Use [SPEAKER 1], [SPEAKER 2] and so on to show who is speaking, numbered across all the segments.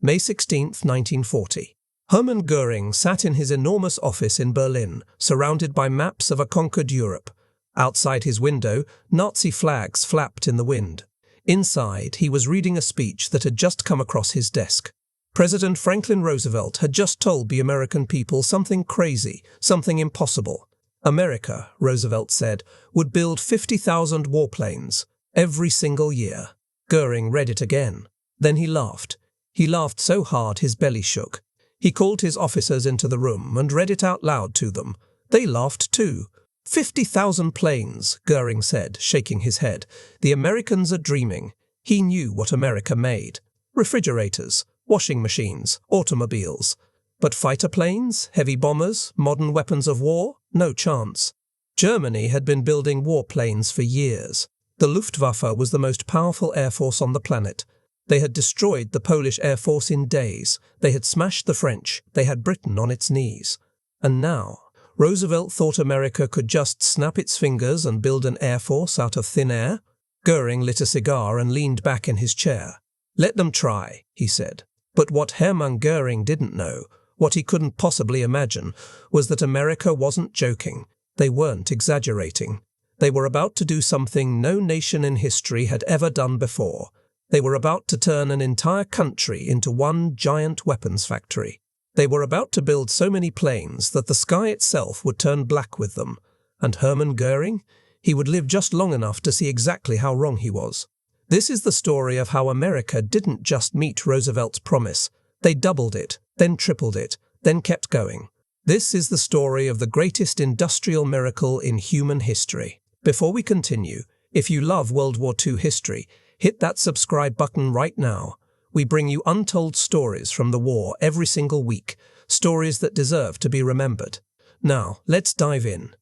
[SPEAKER 1] May 16, 1940. Hermann Göring sat in his enormous office in Berlin, surrounded by maps of a conquered Europe. Outside his window, Nazi flags flapped in the wind. Inside, he was reading a speech that had just come across his desk. President Franklin Roosevelt had just told the American people something crazy, something impossible. America, Roosevelt said, would build 50,000 warplanes every single year. Göring read it again. Then he laughed. He laughed so hard his belly shook. He called his officers into the room and read it out loud to them. They laughed too. 50,000 planes, Göring said, shaking his head. The Americans are dreaming. He knew what America made. Refrigerators, washing machines, automobiles. But fighter planes, heavy bombers, modern weapons of war? No chance. Germany had been building warplanes for years. The Luftwaffe was the most powerful air force on the planet. They had destroyed the Polish Air Force in days. They had smashed the French. They had Britain on its knees. And now, Roosevelt thought America could just snap its fingers and build an air force out of thin air? Göring lit a cigar and leaned back in his chair. Let them try, he said. But what Hermann Göring didn't know, what he couldn't possibly imagine, was that America wasn't joking. They weren't exaggerating. They were about to do something no nation in history had ever done before. They were about to turn an entire country into one giant weapons factory. They were about to build so many planes that the sky itself would turn black with them. And Hermann Göring? He would live just long enough to see exactly how wrong he was. This is the story of how America didn't just meet Roosevelt's promise. They doubled it, then tripled it, then kept going. This is the story of the greatest industrial miracle in human history. Before we continue, if you love World War II history, hit that subscribe button right now. We bring you untold stories from the war every single week, stories that deserve to be remembered. Now, let's dive in.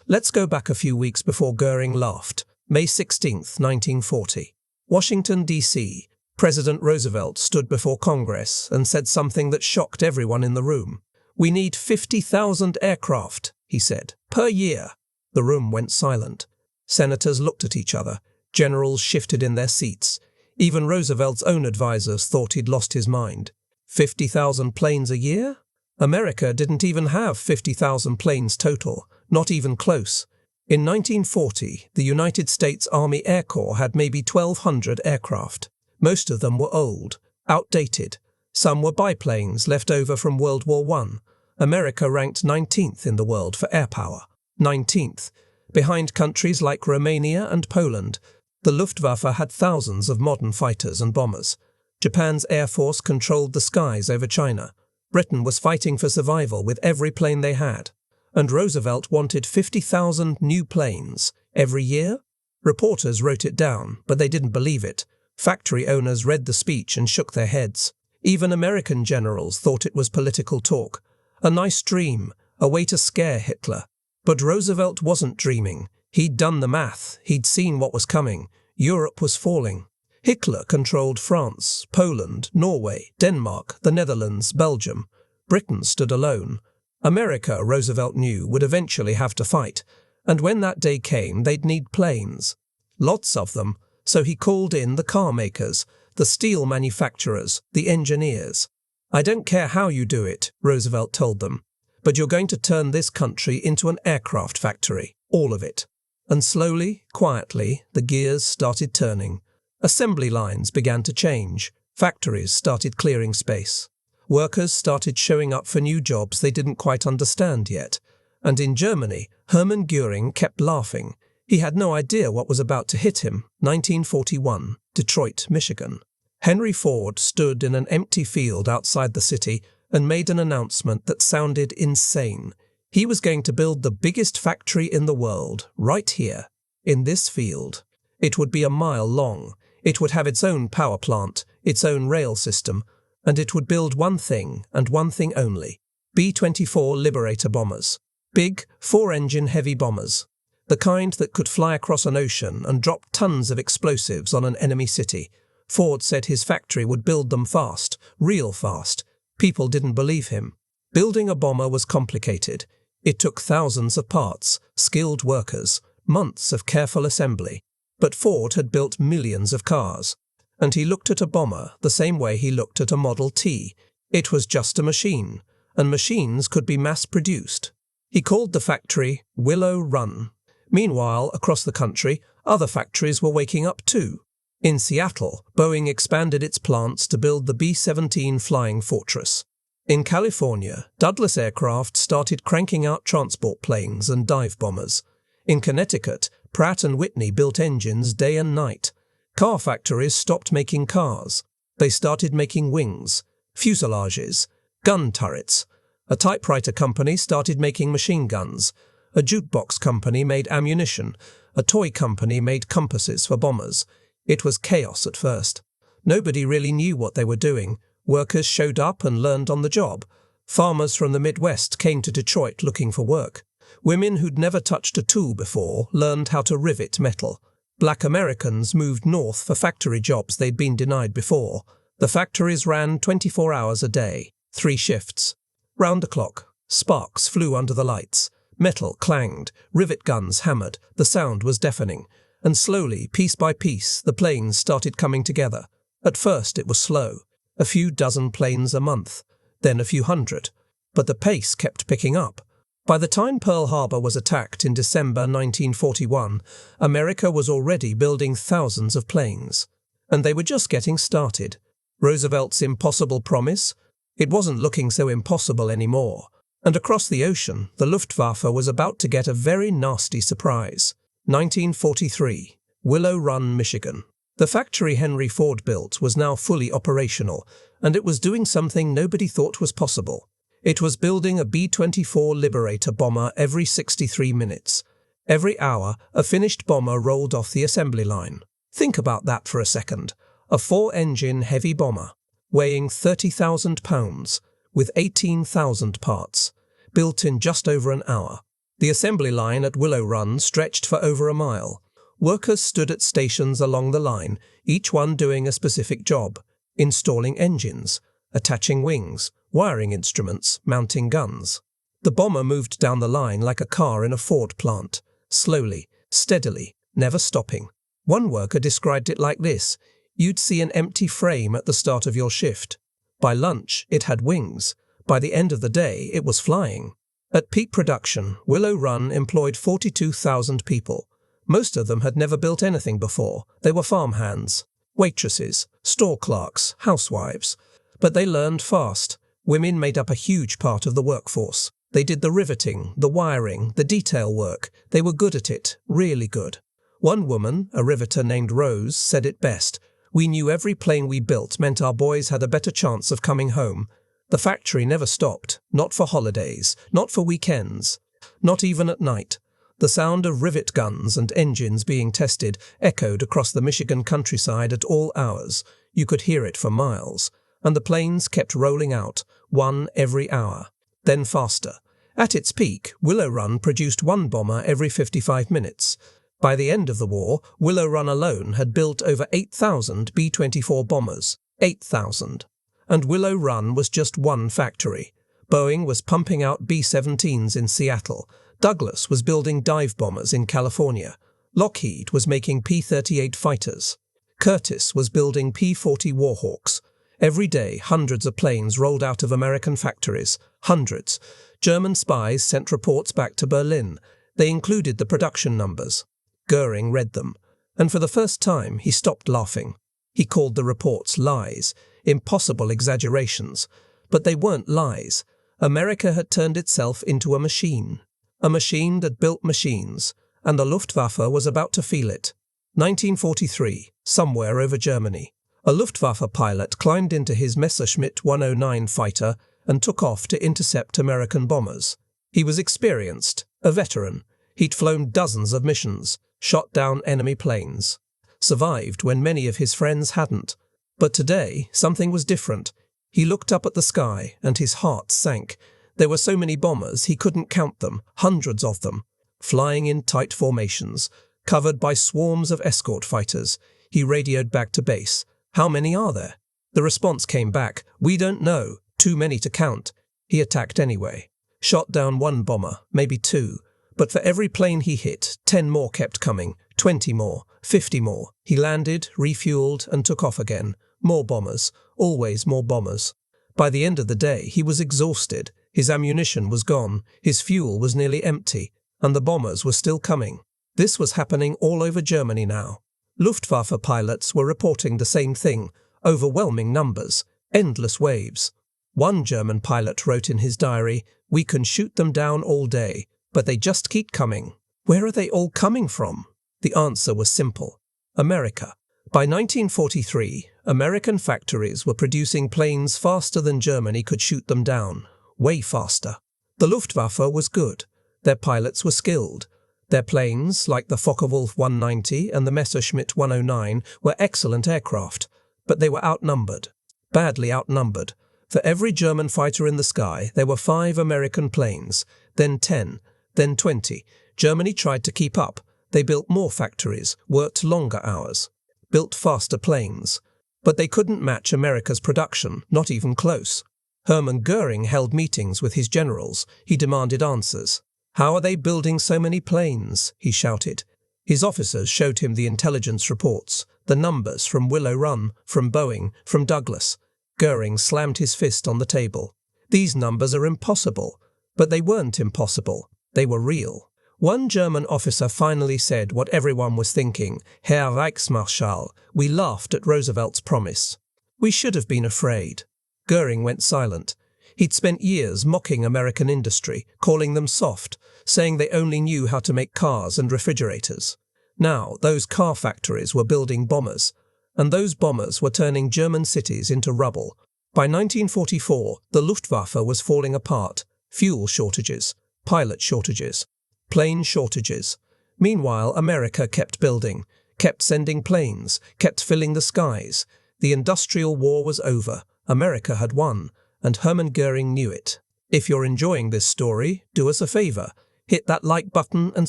[SPEAKER 1] Let's go back a few weeks before Göring laughed. May 16, 1940. Washington, D.C. President Roosevelt stood before Congress and said something that shocked everyone in the room. "We need 50,000 aircraft," he said, "per year." The room went silent. Senators looked at each other. Generals shifted in their seats. Even Roosevelt's own advisors thought he'd lost his mind. 50,000 planes a year? America didn't even have 50,000 planes total, not even close. In 1940, the United States Army Air Corps had maybe 1,200 aircraft. Most of them were old, outdated. Some were biplanes left over from World War I. America ranked 19th in the world for air power. 19th. Behind countries like Romania and Poland. The Luftwaffe had thousands of modern fighters and bombers. Japan's air force controlled the skies over China. Britain was fighting for survival with every plane they had. And Roosevelt wanted 50,000 new planes every year? Reporters wrote it down, but they didn't believe it. Factory owners read the speech and shook their heads. Even American generals thought it was political talk. A nice dream, a way to scare Hitler. But Roosevelt wasn't dreaming. He'd done the math. He'd seen what was coming. Europe was falling. Hitler controlled France, Poland, Norway, Denmark, the Netherlands, Belgium. Britain stood alone. America, Roosevelt knew, would eventually have to fight. And when that day came, they'd need planes. Lots of them. So he called in the car makers, the steel manufacturers, the engineers. "I don't care how you do it," Roosevelt told them, "but you're going to turn this country into an aircraft factory, all of it." And slowly, quietly, the gears started turning. Assembly lines began to change. Factories started clearing space. Workers started showing up for new jobs they didn't quite understand yet. And in Germany, Hermann Göring kept laughing. He had no idea what was about to hit him. 1941, Detroit, Michigan. Henry Ford stood in an empty field outside the city and made an announcement that sounded insane. He was going to build the biggest factory in the world, right here, in this field. It would be a mile long. It would have its own power plant, its own rail system, and it would build one thing and one thing only: B-24 Liberator bombers. Big, four-engine heavy bombers. The kind that could fly across an ocean and drop tons of explosives on an enemy city. Ford said his factory would build them fast, real fast. People didn't believe him. Building a bomber was complicated. It took thousands of parts, skilled workers, months of careful assembly. But Ford had built millions of cars. And he looked at a bomber the same way he looked at a Model T. It was just a machine, and machines could be mass-produced. He called the factory Willow Run. Meanwhile, across the country, other factories were waking up too. In Seattle, Boeing expanded its plants to build the B-17 Flying Fortress. In California, Douglas Aircraft started cranking out transport planes and dive bombers. In Connecticut, Pratt & Whitney built engines day and night. Car factories stopped making cars. They started making wings, fuselages, gun turrets. A typewriter company started making machine guns. A jukebox company made ammunition. A toy company made compasses for bombers. It was chaos at first. Nobody really knew what they were doing. Workers showed up and learned on the job. Farmers from the Midwest came to Detroit looking for work. Women who'd never touched a tool before learned how to rivet metal. Black Americans moved north for factory jobs they'd been denied before. The factories ran 24 hours a day, 3 shifts. Round the clock, sparks flew under the lights. Metal clanged, rivet guns hammered, the sound was deafening. And slowly, piece by piece, the planes started coming together. At first it was slow. A few dozen planes a month, then a few hundred. But the pace kept picking up. By the time Pearl Harbor was attacked in December 1941, America was already building thousands of planes. And they were just getting started. Roosevelt's impossible promise? It wasn't looking so impossible anymore. And across the ocean, the Luftwaffe was about to get a very nasty surprise. 1943, Willow Run, Michigan. The factory Henry Ford built was now fully operational, and it was doing something nobody thought was possible. It was building a B-24 Liberator bomber every 63 minutes. Every hour, a finished bomber rolled off the assembly line. Think about that for a second. A 4-engine heavy bomber, weighing 30,000 pounds, with 18,000 parts, built in just over an hour. The assembly line at Willow Run stretched for over a mile. Workers stood at stations along the line, each one doing a specific job: installing engines, attaching wings, wiring instruments, mounting guns. The bomber moved down the line like a car in a Ford plant, slowly, steadily, never stopping. One worker described it like this: you'd see an empty frame at the start of your shift. By lunch, it had wings. By the end of the day, it was flying. At peak production, Willow Run employed 42,000 people. Most of them had never built anything before. They were farmhands, waitresses, store clerks, housewives. But they learned fast. Women made up a huge part of the workforce. They did the riveting, the wiring, the detail work. They were good at it, really good. One woman, a riveter named Rose, said it best: "We knew every plane we built meant our boys had a better chance of coming home." The factory never stopped, not for holidays, not for weekends, not even at night. The sound of rivet guns and engines being tested echoed across the Michigan countryside at all hours. You could hear it for miles. And the planes kept rolling out, one every hour, then faster. At its peak, Willow Run produced one bomber every 55 minutes. By the end of the war, Willow Run alone had built over 8,000 B-24 bombers. 8,000. And Willow Run was just one factory. Boeing was pumping out B-17s in Seattle. Douglas was building dive bombers in California. Lockheed was making P-38 fighters. Curtiss was building P-40 Warhawks. Every day, hundreds of planes rolled out of American factories. Hundreds. German spies sent reports back to Berlin. They included the production numbers. Göring read them. And for the first time, he stopped laughing. He called the reports lies, impossible exaggerations. But they weren't lies. America had turned itself into a machine that built machines, and the Luftwaffe was about to feel it. 1943, somewhere over Germany. A Luftwaffe pilot climbed into his Messerschmitt 109 fighter and took off to intercept American bombers. He was experienced, a veteran. He'd flown dozens of missions, shot down enemy planes, survived when many of his friends hadn't. But today, something was different. He looked up at the sky, and his heart sank. There were so many bombers he couldn't count them, hundreds of them, flying in tight formations, covered by swarms of escort fighters. He radioed back to base. "How many are there?" The response came back: "We don't know, too many to count." He attacked anyway. Shot down one bomber, maybe two. But for every plane he hit, 10 more kept coming, 20 more, 50 more. He landed, refueled, and took off again. More bombers. Always more bombers. By the end of the day, he was exhausted. His ammunition was gone. His fuel was nearly empty. And the bombers were still coming. This was happening all over Germany now. Luftwaffe pilots were reporting the same thing. Overwhelming numbers. Endless waves. One German pilot wrote in his diary, "We can shoot them down all day, but they just keep coming." Where are they all coming from? The answer was simple. America. By 1943, American factories were producing planes faster than Germany could shoot them down. Way faster. The Luftwaffe was good. Their pilots were skilled. Their planes, like the Focke-Wulf 190 and the Messerschmitt 109, were excellent aircraft, but they were outnumbered. Badly outnumbered. For every German fighter in the sky, there were 5 American planes, then 10, then 20. Germany tried to keep up. They built more factories, worked longer hours, built faster planes. But they couldn't match America's production, not even close. Hermann Göring held meetings with his generals. He demanded answers. "How are they building so many planes?" he shouted. His officers showed him the intelligence reports, the numbers from Willow Run, from Boeing, from Douglas. Göring slammed his fist on the table. These numbers are impossible. But they weren't impossible. They were real. One German officer finally said what everyone was thinking, "Herr Reichsmarschall, we laughed at Roosevelt's promise. We should have been afraid." Göring went silent. He'd spent years mocking American industry, calling them soft, saying they only knew how to make cars and refrigerators. Now, those car factories were building bombers, and those bombers were turning German cities into rubble. By 1944, the Luftwaffe was falling apart. Fuel shortages, pilot shortages, plane shortages. Meanwhile, America kept building, kept sending planes, kept filling the skies. The industrial war was over. America had won, and Hermann Göring knew it. If you're enjoying this story, do us a favor. Hit that like button and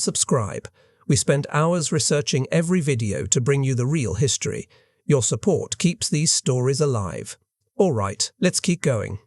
[SPEAKER 1] subscribe. We spend hours researching every video to bring you the real history. Your support keeps these stories alive. All right, let's keep going.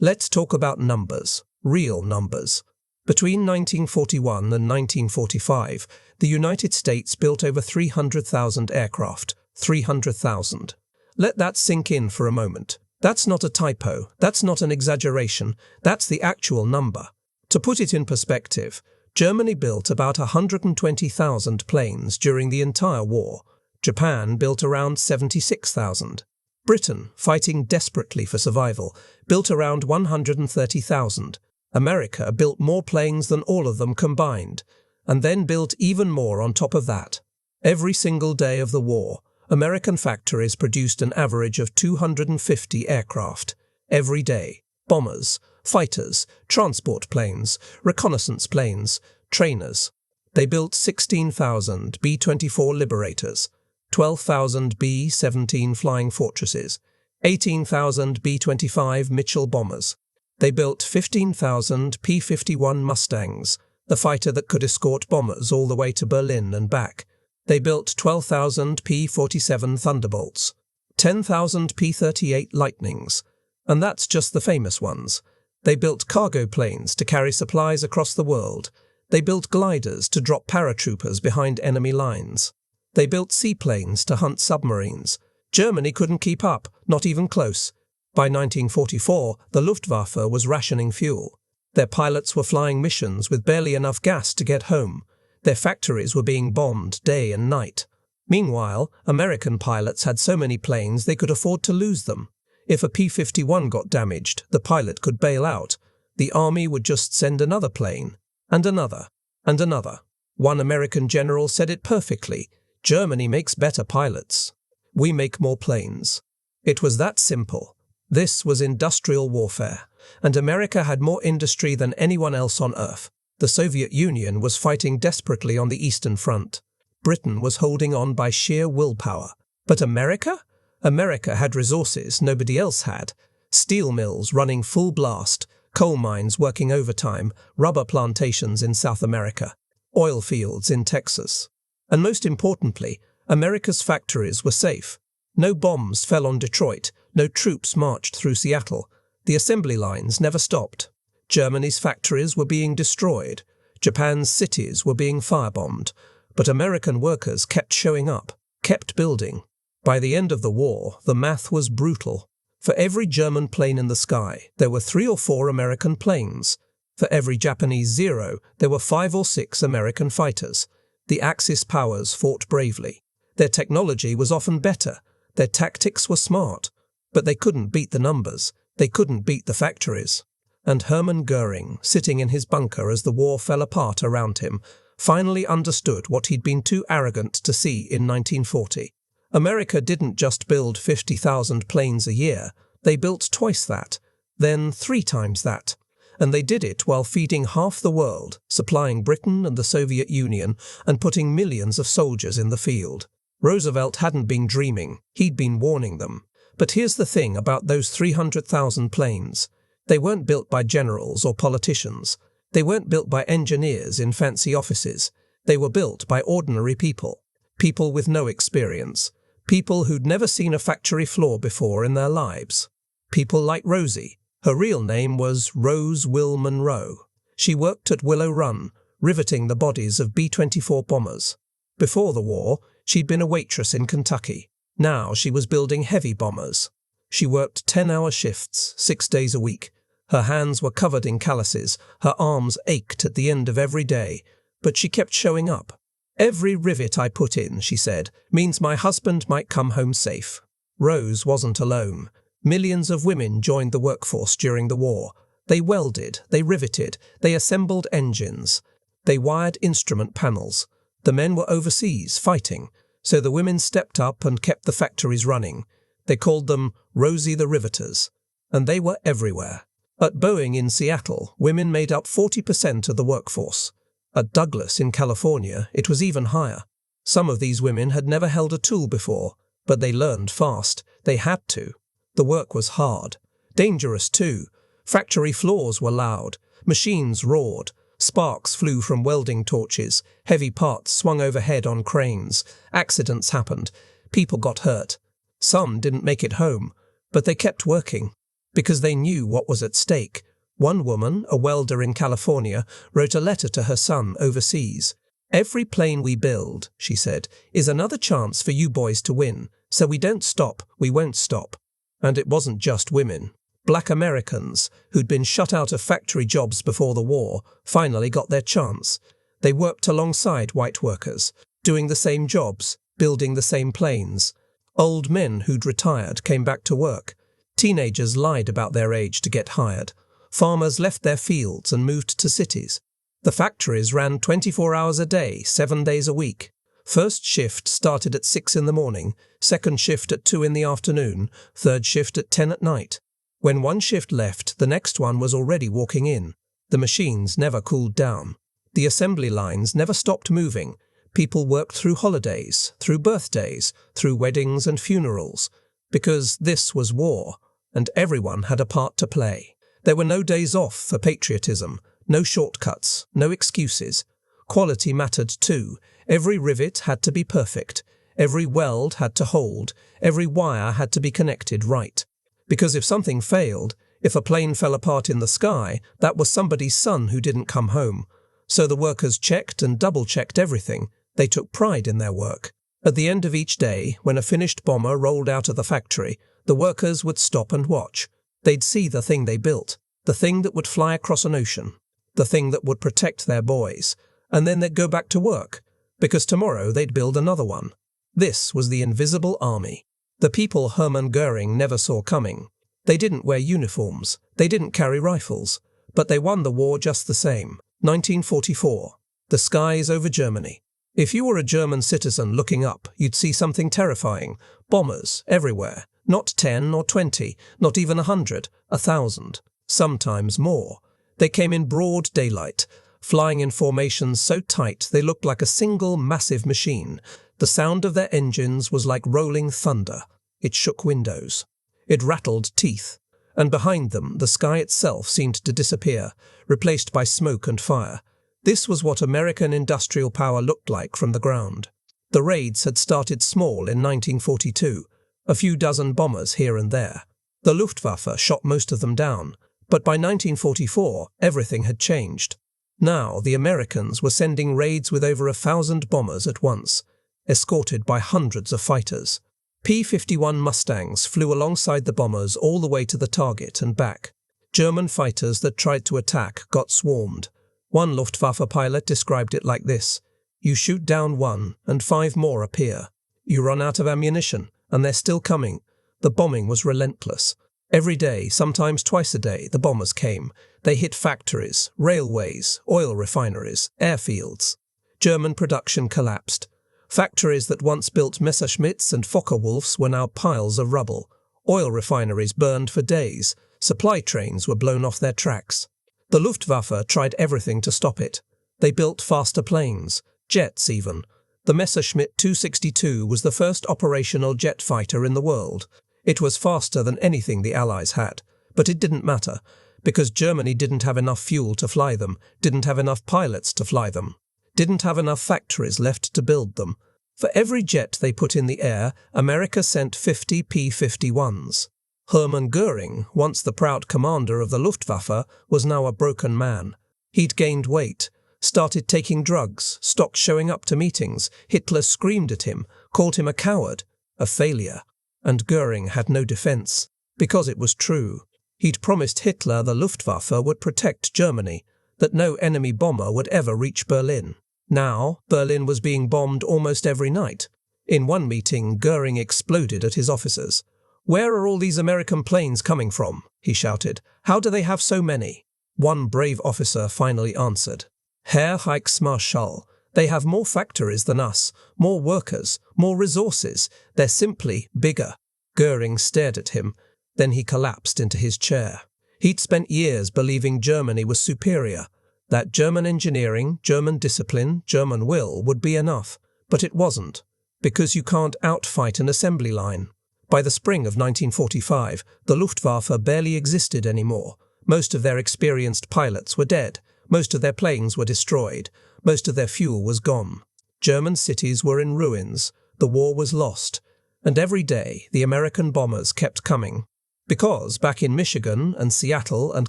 [SPEAKER 1] Let's talk about numbers, real numbers. Between 1941 and 1945, the United States built over 300,000 aircraft. 300,000. Let that sink in for a moment. That's not a typo. That's not an exaggeration. That's the actual number. To put it in perspective, Germany built about 120,000 planes during the entire war. Japan built around 76,000. Britain, fighting desperately for survival, built around 130,000. America built more planes than all of them combined, and then built even more on top of that. Every single day of the war, American factories produced an average of 250 aircraft. Every day. Bombers, fighters, transport planes, reconnaissance planes, trainers. They built 16,000 B-24 Liberators, 12,000 B-17 Flying Fortresses, 18,000 B-25 Mitchell bombers. They built 15,000 P-51 Mustangs, the fighter that could escort bombers all the way to Berlin and back. They built 12,000 P-47 Thunderbolts, 10,000 P-38 Lightnings, and that's just the famous ones. They built cargo planes to carry supplies across the world. They built gliders to drop paratroopers behind enemy lines. They built seaplanes to hunt submarines. Germany couldn't keep up, not even close. By 1944, the Luftwaffe was rationing fuel. Their pilots were flying missions with barely enough gas to get home. Their factories were being bombed day and night. Meanwhile, American pilots had so many planes they could afford to lose them. If a P-51 got damaged, the pilot could bail out. The army would just send another plane, and another, and another. One American general said it perfectly. Germany makes better pilots. We make more planes. It was that simple. This was industrial warfare, and America had more industry than anyone else on Earth. The Soviet Union was fighting desperately on the Eastern Front. Britain was holding on by sheer willpower. But America? America had resources nobody else had. Steel mills running full blast, coal mines working overtime, rubber plantations in South America, oil fields in Texas. And most importantly, America's factories were safe. No bombs fell on Detroit, no troops marched through Seattle. The assembly lines never stopped. Germany's factories were being destroyed. Japan's cities were being firebombed. But American workers kept showing up, kept building. By the end of the war, the math was brutal. For every German plane in the sky, there were 3 or 4 American planes. For every Japanese Zero, there were 5 or 6 American fighters. The Axis powers fought bravely. Their technology was often better. Their tactics were smart. But they couldn't beat the numbers. They couldn't beat the factories. And Hermann Göring, sitting in his bunker as the war fell apart around him, finally understood what he'd been too arrogant to see in 1940. America didn't just build 50,000 planes a year. They built twice that, then 3 times that. And they did it while feeding half the world, supplying Britain and the Soviet Union, and putting millions of soldiers in the field. Roosevelt hadn't been dreaming. He'd been warning them. But here's the thing about those 300,000 planes. They weren't built by generals or politicians. They weren't built by engineers in fancy offices. They were built by ordinary people. People with no experience. People who'd never seen a factory floor before in their lives. People like Rosie. Her real name was Rose Will Monroe. She worked at Willow Run, riveting the bodies of B-24 bombers. Before the war, she'd been a waitress in Kentucky. Now she was building heavy bombers. She worked 10-hour shifts, 6 days a week. Her hands were covered in calluses, her arms ached at the end of every day, but she kept showing up. "Every rivet I put in," she said, "means my husband might come home safe." Rose wasn't alone. Millions of women joined the workforce during the war. They welded, they riveted, they assembled engines. They wired instrument panels. The men were overseas, fighting, so the women stepped up and kept the factories running. They called them Rosie the Riveters, and they were everywhere. At Boeing in Seattle, women made up 40% of the workforce. At Douglas in California, it was even higher. Some of these women had never held a tool before, but they learned fast. They had to. The work was hard. Dangerous too. Factory floors were loud. Machines roared. Sparks flew from welding torches. Heavy parts swung overhead on cranes. Accidents happened. People got hurt. Some didn't make it home, but they kept working because they knew what was at stake. One woman, a welder in California, wrote a letter to her son overseas. "Every plane we build," she said, "is another chance for you boys to win. So we don't stop, we won't stop." And it wasn't just women. Black Americans, who'd been shut out of factory jobs before the war, finally got their chance. They worked alongside white workers, doing the same jobs, building the same planes. Old men who'd retired came back to work. Teenagers lied about their age to get hired. Farmers left their fields and moved to cities. The factories ran 24 hours a day, 7 days a week. First shift started at 6 in the morning, second shift at 2 in the afternoon, third shift at 10 at night. When one shift left, the next one was already walking in. The machines never cooled down. The assembly lines never stopped moving. People worked through holidays, through birthdays, through weddings and funerals. Because this was war, and everyone had a part to play. There were no days off for patriotism, no shortcuts, no excuses. Quality mattered too. Every rivet had to be perfect. Every weld had to hold. Every wire had to be connected right. Because if something failed, if a plane fell apart in the sky, that was somebody's son who didn't come home. So the workers checked and double-checked everything. They took pride in their work. At the end of each day, when a finished bomber rolled out of the factory, the workers would stop and watch. They'd see the thing they built, the thing that would fly across an ocean, the thing that would protect their boys, and then they'd go back to work, because tomorrow they'd build another one. This was the invisible army. The people Hermann Göring never saw coming. They didn't wear uniforms, they didn't carry rifles, but they won the war just the same. 1944. The skies over Germany. If you were a German citizen looking up, you'd see something terrifying. Bombers everywhere. Not 10 or 20, not even 100, 1,000, sometimes more. They came in broad daylight, flying in formations so tight they looked like a single massive machine. The sound of their engines was like rolling thunder. It shook windows. It rattled teeth. And behind them, the sky itself seemed to disappear, replaced by smoke and fire. This was what American industrial power looked like from the ground. The raids had started small in 1942, a few dozen bombers here and there. The Luftwaffe shot most of them down, but by 1944, everything had changed. Now the Americans were sending raids with over 1,000 bombers at once, escorted by hundreds of fighters. P-51 Mustangs flew alongside the bombers all the way to the target and back. German fighters that tried to attack got swarmed. One Luftwaffe pilot described it like this: "You shoot down one, and 5 more appear. You run out of ammunition, and they're still coming." The bombing was relentless. Every day, sometimes twice a day, the bombers came. They hit factories, railways, oil refineries, airfields. German production collapsed. Factories that once built Messerschmitts and Focke-Wulfs were now piles of rubble. Oil refineries burned for days. Supply trains were blown off their tracks. The Luftwaffe tried everything to stop it. They built faster planes, jets even. The Messerschmitt 262 was the first operational jet fighter in the world. It was faster than anything the Allies had, but it didn't matter, because Germany didn't have enough fuel to fly them, didn't have enough pilots to fly them, didn't have enough factories left to build them. For every jet they put in the air, America sent 50 P-51s. Hermann Göring, once the proud commander of the Luftwaffe, was now a broken man. He'd gained weight, started taking drugs, stopped showing up to meetings. Hitler screamed at him, called him a coward, a failure. And Göring had no defense, because it was true. He'd promised Hitler the Luftwaffe would protect Germany, that no enemy bomber would ever reach Berlin. Now, Berlin was being bombed almost every night. In one meeting, Göring exploded at his officers. "Where are all these American planes coming from?" he shouted. "How do they have so many?" One brave officer finally answered, "Herr Reichsmarschall, they have more factories than us, more workers, more resources. They're simply bigger." Göring stared at him. Then he collapsed into his chair. He'd spent years believing Germany was superior, that German engineering, German discipline, German will would be enough. But it wasn't, because you can't outfight an assembly line. By the spring of 1945, the Luftwaffe barely existed anymore. Most of their experienced pilots were dead. Most of their planes were destroyed. Most of their fuel was gone. German cities were in ruins. The war was lost. And every day, the American bombers kept coming. Because back in Michigan and Seattle and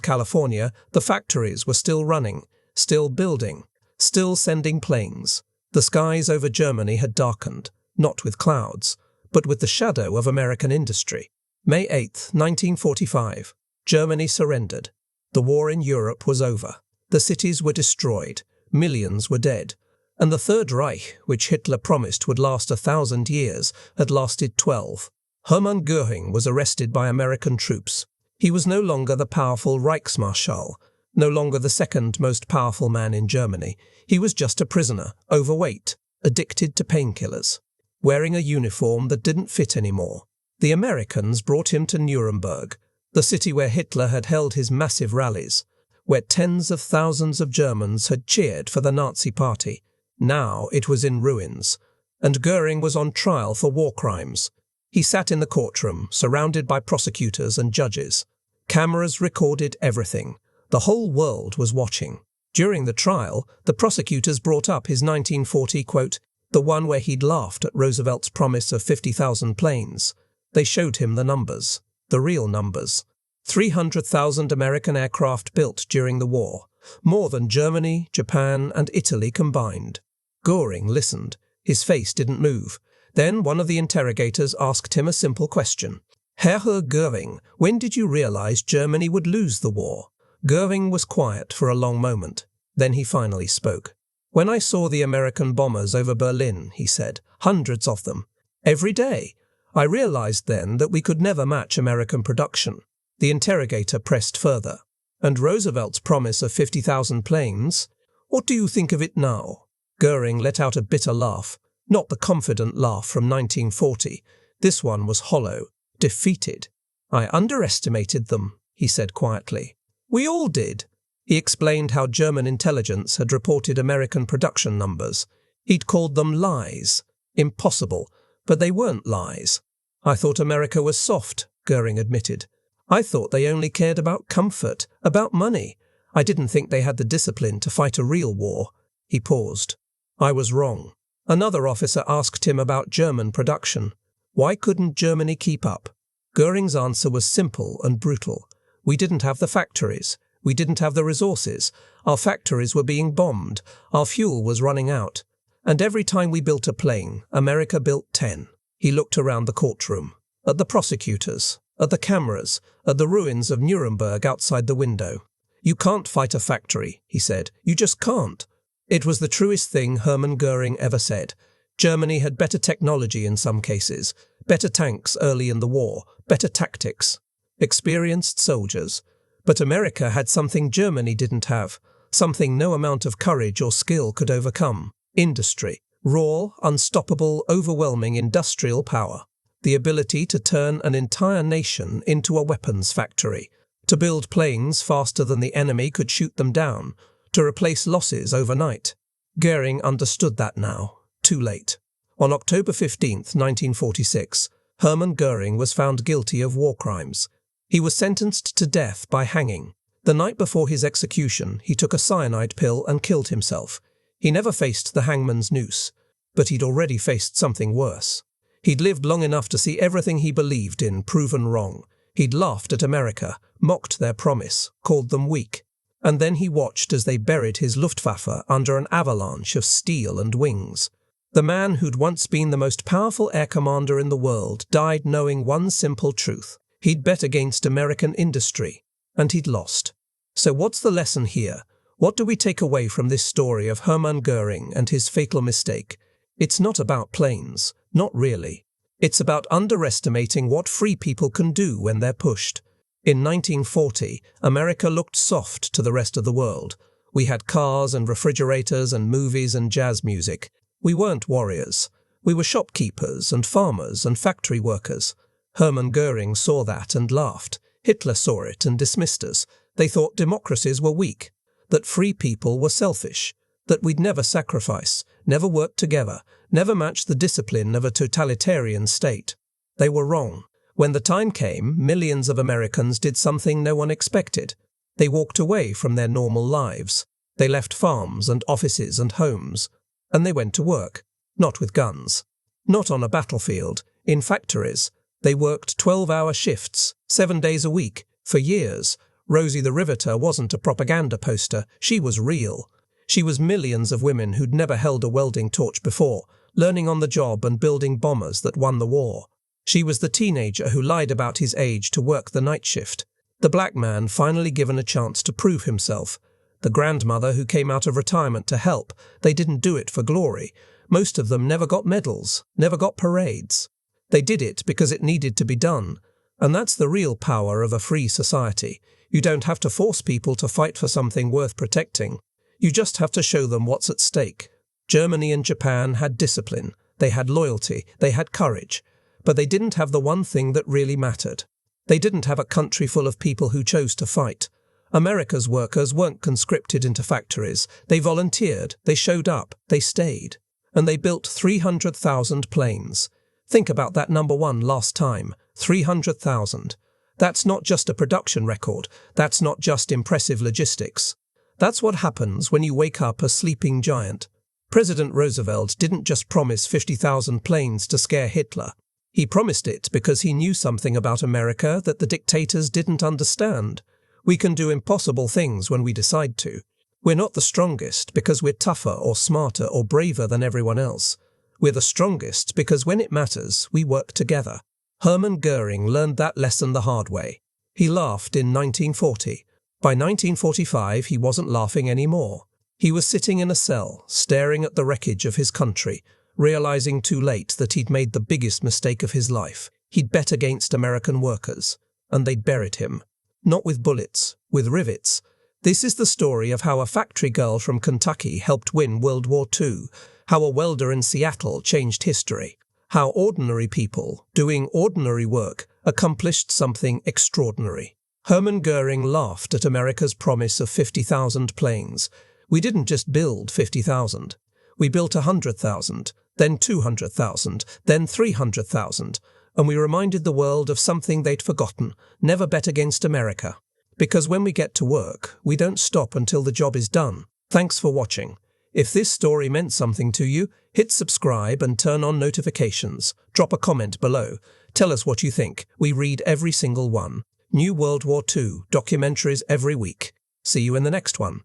[SPEAKER 1] California, the factories were still running, still building, still sending planes. The skies over Germany had darkened, not with clouds, but with the shadow of American industry. May 8, 1945. Germany surrendered. The war in Europe was over. The cities were destroyed. Millions were dead. And the Third Reich, which Hitler promised would last 1,000 years, had lasted 12. Hermann Göring was arrested by American troops. He was no longer the powerful Reichsmarschall, no longer the second most powerful man in Germany. He was just a prisoner, overweight, addicted to painkillers, wearing a uniform that didn't fit anymore. The Americans brought him to Nuremberg, the city where Hitler had held his massive rallies, where tens of thousands of Germans had cheered for the Nazi Party. Now it was in ruins, and Göring was on trial for war crimes. He sat in the courtroom, surrounded by prosecutors and judges. Cameras recorded everything. The whole world was watching. During the trial, the prosecutors brought up his 1940 quote, the one where he'd laughed at Roosevelt's promise of 50,000 planes. They showed him the numbers, the real numbers. 300,000 American aircraft built during the war, more than Germany, Japan, and Italy combined. Göring listened. His face didn't move. Then one of the interrogators asked him a simple question. "Herr Göring, when did you realize Germany would lose the war?" Göring was quiet for a long moment. Then he finally spoke. "When I saw the American bombers over Berlin," he said, "hundreds of them, every day, I realized then that we could never match American production." The interrogator pressed further. "And Roosevelt's promise of 50,000 planes? What do you think of it now?" Göring let out a bitter laugh. Not the confident laugh from 1940. This one was hollow, defeated. "I underestimated them," he said quietly. "We all did." He explained how German intelligence had reported American production numbers. He'd called them lies. Impossible. But they weren't lies. "I thought America was soft," Göring admitted. "I thought they only cared about comfort, about money. I didn't think they had the discipline to fight a real war." He paused. "I was wrong." Another officer asked him about German production. Why couldn't Germany keep up? Göring's answer was simple and brutal. "We didn't have the factories. We didn't have the resources. Our factories were being bombed. Our fuel was running out. And every time we built a plane, America built 10. He looked around the courtroom, at the prosecutors, at the cameras, at the ruins of Nuremberg outside the window. You can't fight a factory, he said. You just can't. It was the truest thing Hermann Göring ever said. Germany had better technology in some cases, better tanks early in the war, better tactics, experienced soldiers. But America had something Germany didn't have, something no amount of courage or skill could overcome. Industry. Raw, unstoppable, overwhelming industrial power. The ability to turn an entire nation into a weapons factory, to build planes faster than the enemy could shoot them down, to replace losses overnight. Göring understood that now, too late. On October 15, 1946, Hermann Göring was found guilty of war crimes. He was sentenced to death by hanging. The night before his execution, he took a cyanide pill and killed himself. He never faced the hangman's noose, but he'd already faced something worse. He'd lived long enough to see everything he believed in proven wrong. He'd laughed at America, mocked their promise, called them weak. And then he watched as they buried his Luftwaffe under an avalanche of steel and wings. The man who'd once been the most powerful air commander in the world died knowing one simple truth. He'd bet against American industry, and he'd lost. So what's the lesson here? What do we take away from this story of Hermann Göring and his fatal mistake? It's not about planes, not really. It's about underestimating what free people can do when they're pushed. In 1940, America looked soft to the rest of the world. We had cars and refrigerators and movies and jazz music. We weren't warriors. We were shopkeepers and farmers and factory workers. Hermann Göring saw that and laughed. Hitler saw it and dismissed us. They thought democracies were weak, that free people were selfish, that we'd never sacrifice, never work together, never match the discipline of a totalitarian state. They were wrong. When the time came, millions of Americans did something no one expected. They walked away from their normal lives. They left farms and offices and homes, and they went to work, not with guns, not on a battlefield, in factories. They worked 12-hour shifts, 7 days a week, for years. Rosie the Riveter wasn't a propaganda poster, she was real. She was millions of women who'd never held a welding torch before, learning on the job and building bombers that won the war. She was the teenager who lied about his age to work the night shift. The black man finally given a chance to prove himself. The grandmother who came out of retirement to help. They didn't do it for glory. Most of them never got medals, never got parades. They did it because it needed to be done. And that's the real power of a free society. You don't have to force people to fight for something worth protecting. You just have to show them what's at stake. Germany and Japan had discipline. They had loyalty. They had courage. But they didn't have the one thing that really mattered. They didn't have a country full of people who chose to fight. America's workers weren't conscripted into factories. They volunteered, they showed up, they stayed. And they built 300,000 planes. Think about that number one last time, 300,000. That's not just a production record. That's not just impressive logistics. That's what happens when you wake up a sleeping giant. President Roosevelt didn't just promise 50,000 planes to scare Hitler. He promised it because he knew something about America that the dictators didn't understand. We can do impossible things when we decide to. We're not the strongest because we're tougher or smarter or braver than everyone else. We're the strongest because when it matters, we work together. Hermann Göring learned that lesson the hard way. He laughed in 1940. By 1945, he wasn't laughing anymore. He was sitting in a cell, staring at the wreckage of his country, realizing too late that he'd made the biggest mistake of his life. He'd bet against American workers, and they'd buried him. Not with bullets, with rivets. This is the story of how a factory girl from Kentucky helped win World War II, how a welder in Seattle changed history, how ordinary people, doing ordinary work, accomplished something extraordinary. Hermann Göring laughed at America's promise of 50,000 planes. We didn't just build 50,000. We built 100,000, then 200,000, then 300,000, and we reminded the world of something they'd forgotten: never bet against America. Because when we get to work, we don't stop until the job is done. Thanks for watching. If this story meant something to you, hit subscribe and turn on notifications. Drop a comment below. Tell us what you think. We read every single one. New World War II documentaries every week. See you in the next one.